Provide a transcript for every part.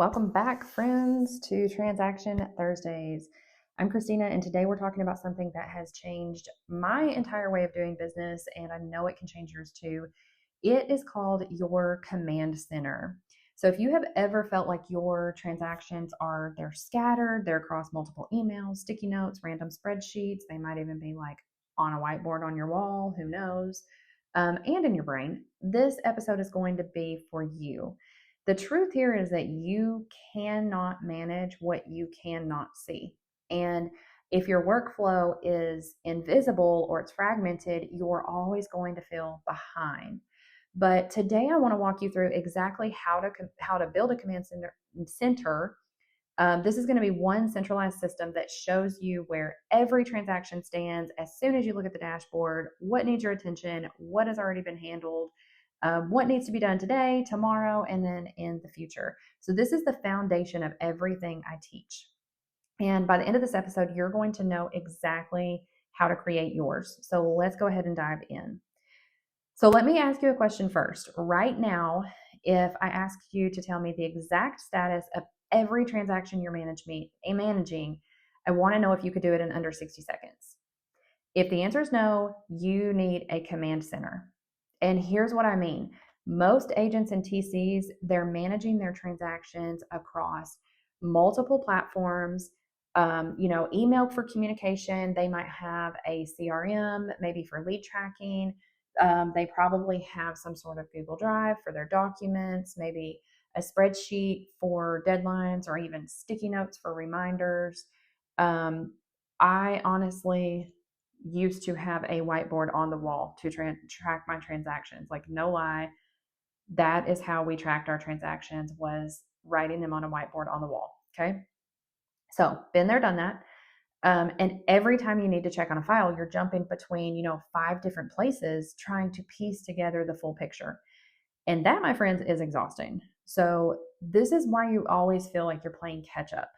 Welcome back, friends, to Transaction Thursdays. I'm Christina, and today we're talking about something that has changed my entire way of doing business, and I know it can change yours too. It is called your command center. So if you have ever felt like your transactions they're scattered, they're across multiple emails, sticky notes, random spreadsheets, they might even be like on a whiteboard on your wall, who knows, and in your brain, this episode is going to be for you. The truth here is that you cannot manage what you cannot see. And if your workflow is invisible or it's fragmented, you're always going to feel behind. But today I want to walk you through exactly how to build a command center. This is going to be one centralized system that shows you where every transaction stands as soon as you look at the dashboard, what needs your attention, what has already been handled, what needs to be done today, tomorrow, and then in the future. So this is the foundation of everything I teach. And by the end of this episode, you're going to know exactly how to create yours. So let's go ahead and dive in. So let me ask you a question first. Right now, if I asked you to tell me the exact status of every transaction you're managing, I want to know if you could do it in under 60 seconds. If the answer is no, you need a command center. And here's what I mean. Most agents and TCs, they're managing their transactions across multiple platforms. Email for communication. They might have a CRM, maybe for lead tracking. They probably have some sort of Google Drive for their documents, maybe a spreadsheet for deadlines, or even sticky notes for reminders. I honestly used to have a whiteboard on the wall to track my transactions. Like, no lie, that is how we tracked our transactions, was writing them on a whiteboard on the wall. Okay. So been there, done that. And every time you need to check on a file, you're jumping between, 5 different places trying to piece together the full picture. And that, my friends, is exhausting. So this is why you always feel like you're playing catch up.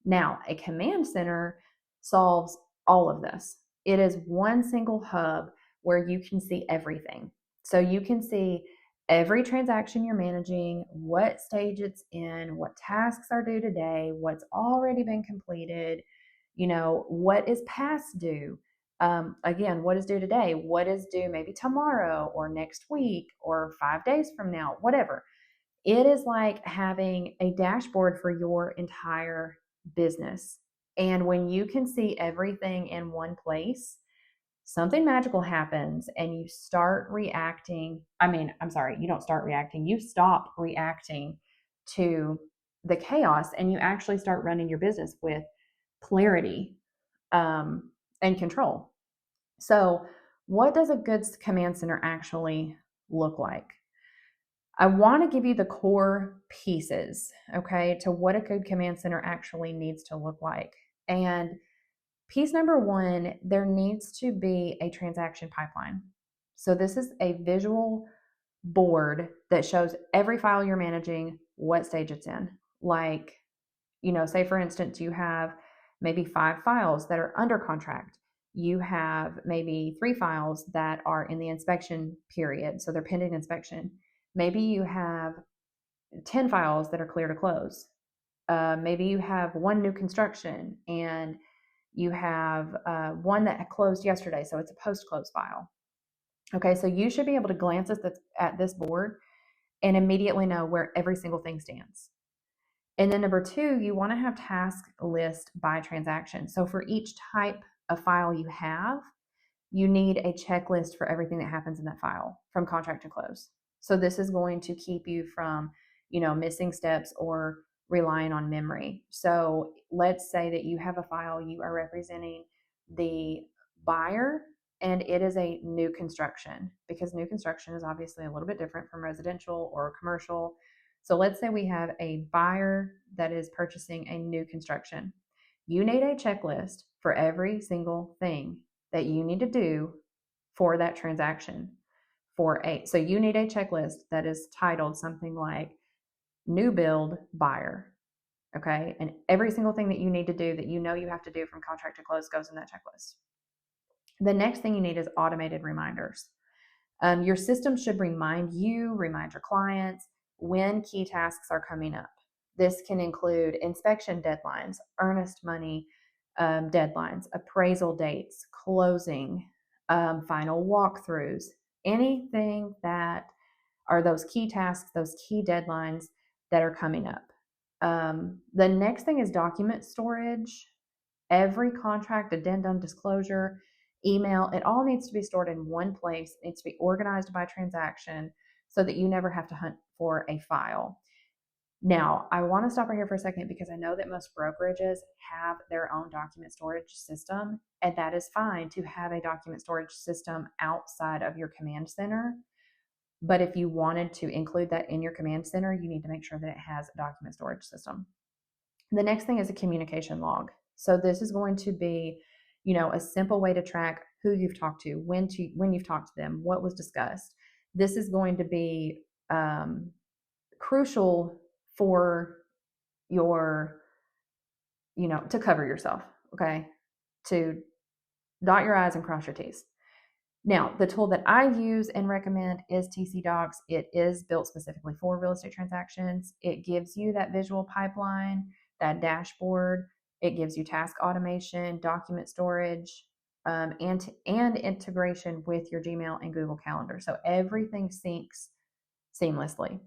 Now, a command center solves all of this. It is one single hub where you can see everything. So you can see every transaction you're managing, what stage it's in, what tasks are due today, what's already been completed, what is past due. Again, what is due today, what is due maybe tomorrow or next week or 5 days from now, whatever. It is like having a dashboard for your entire business. And when you can see everything in one place, something magical happens and you start reacting. You don't start reacting, you stop reacting to the chaos, and you actually start running your business with clarity and control. So what does a good command center actually look like? I want to give you the core pieces, okay, to what a good command center actually needs to look like. And piece number 1, there needs to be a transaction pipeline. So this is a visual board that shows every file you're managing, what stage it's in. Like, say for instance, you have maybe 5 files that are under contract. You have maybe 3 files that are in the inspection period, so they're pending inspection. Maybe you have 10 files that are clear to close. Maybe you have 1 new construction, and you have one that closed yesterday, so it's a post-close file. Okay, so you should be able to glance at this board and immediately know where every single thing stands. And then number 2, you want to have task list by transaction. So for each type of file you have, you need a checklist for everything that happens in that file from contract to close. So this is going to keep you from, missing steps or relying on memory. So let's say that you have a file, you are representing the buyer, and it is a new construction, because new construction is obviously a little bit different from residential or commercial. So let's say we have a buyer that is purchasing a new construction. You need a checklist for every single thing that you need to do for that transaction. So you need a checklist that is titled something like new build buyer. Okay. And every single thing that you need to do that you have to do from contract to close goes in that checklist. The next thing you need is automated reminders. Your system should remind your clients when key tasks are coming up. This can include inspection deadlines, earnest money deadlines, appraisal dates, closing, final walkthroughs, anything that are those key tasks, those key deadlines that are coming up. The next thing is document storage. Every contract, addendum, disclosure, email, it all needs to be stored in one place. It needs to be organized by transaction so that you never have to hunt for a file. Now, I want to stop right here for a second because I know that most brokerages have their own document storage system, and that is fine to have a document storage system outside of your command center. But if you wanted to include that in your command center, you need to make sure that it has a document storage system. The next thing is a communication log. So this is going to be, a simple way to track who you've talked to, when you've talked to them, what was discussed. This is going to be crucial for your, to cover yourself, okay? To dot your I's and cross your T's. Now, the tool that I use and recommend is TC Docs. It is built specifically for real estate transactions. It gives you that visual pipeline, that dashboard. It gives you task automation, document storage, and integration with your Gmail and Google Calendar. So everything syncs seamlessly.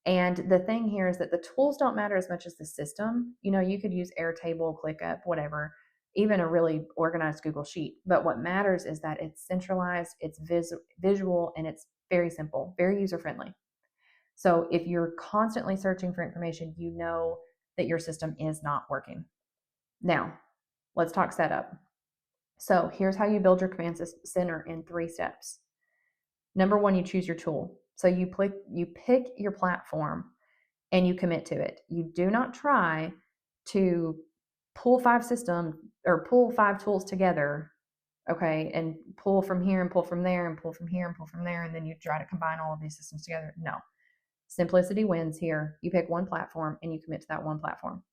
And the thing here is that the tools don't matter as much as the system. You could use Airtable, ClickUp, whatever, even a really organized Google Sheet. But what matters is that it's centralized, it's visual, and it's very simple, very user-friendly. So if you're constantly searching for information, you know that your system is not working. Now, let's talk setup. So here's how you build your command center in 3 steps. Number 1, you choose your tool. So you pick your platform and you commit to it. You do not try to pull 5 tools together, okay, and pull from here and pull from there and pull from here and pull from there, and then you try to combine all of these systems together. No. Simplicity wins here. You pick one platform and you commit to that one platform.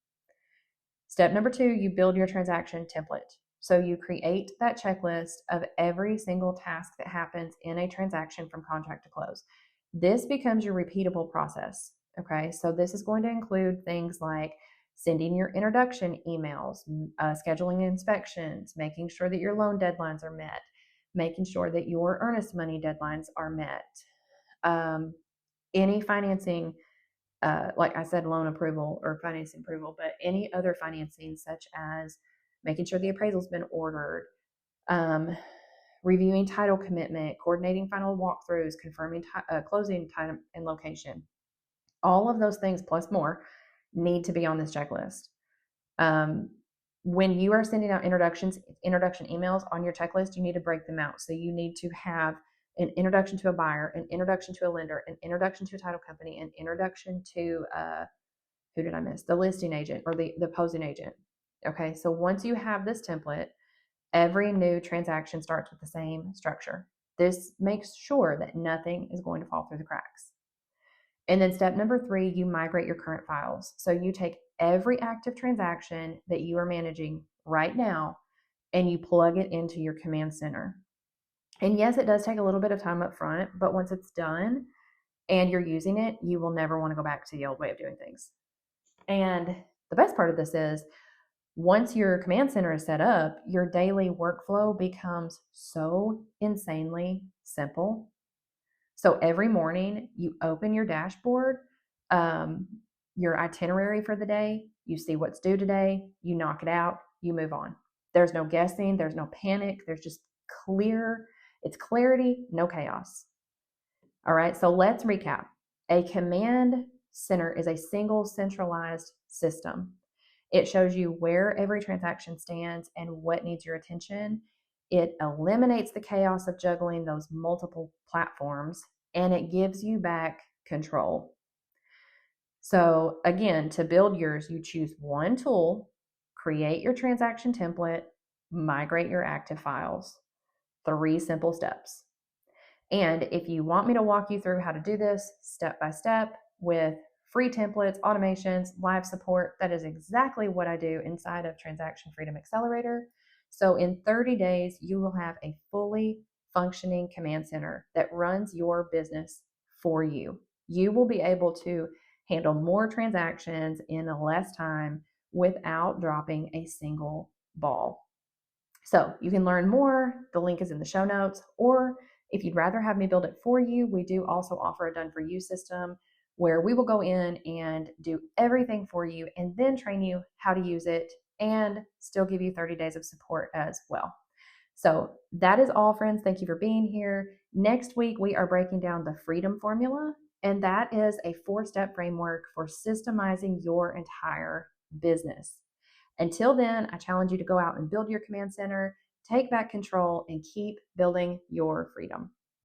Step number 2, you build your transaction template. So you create that checklist of every single task that happens in a transaction from contract to close. This becomes your repeatable process, okay? So this is going to include things like sending your introduction emails, scheduling inspections, making sure that your loan deadlines are met, making sure that your earnest money deadlines are met, any financing, like I said, loan approval or financing approval, but any other financing such as making sure the appraisal's been ordered, reviewing title commitment, coordinating final walkthroughs, confirming closing time and location. All of those things plus more need to be on this checklist. When you are sending out introduction emails on your checklist, you need to break them out. So you need to have an introduction to a buyer, an introduction to a lender, an introduction to a title company, an introduction to who did I miss? The listing agent or the opposing agent. Okay, so once you have this template, every new transaction starts with the same structure. This makes sure that nothing is going to fall through the cracks. And then step number 3, you migrate your current files. So you take every active transaction that you are managing right now and you plug it into your command center. And yes, it does take a little bit of time up front, but once it's done and you're using it, you will never want to go back to the old way of doing things. And the best part of this is once your command center is set up, your daily workflow becomes so insanely simple. So every morning you open your dashboard, your itinerary for the day, you see what's due today, you knock it out, you move on. There's no guessing, there's no panic, there's just it's clarity, no chaos. All right, so let's recap. A command center is a single centralized system. It shows you where every transaction stands and what needs your attention. It eliminates the chaos of juggling those multiple platforms, and it gives you back control. So again, to build yours, you choose one tool, create your transaction template, migrate your active files. 3 simple steps. And if you want me to walk you through how to do this step by step with free templates, automations, live support, that is exactly what I do inside of Transaction Freedom Accelerator. So in 30 days, you will have a fully functioning command center that runs your business for you. You will be able to handle more transactions in less time without dropping a single ball. So you can learn more. The link is in the show notes. Or if you'd rather have me build it for you, we do also offer a done for you system where we will go in and do everything for you and then train you how to use it and still give you 30 days of support as well. So that is all, friends. Thank you for being here. Next week, we are breaking down the freedom formula, and that is a 4-step framework for systemizing your entire business. Until then, I challenge you to go out and build your command center, take back control, and keep building your freedom.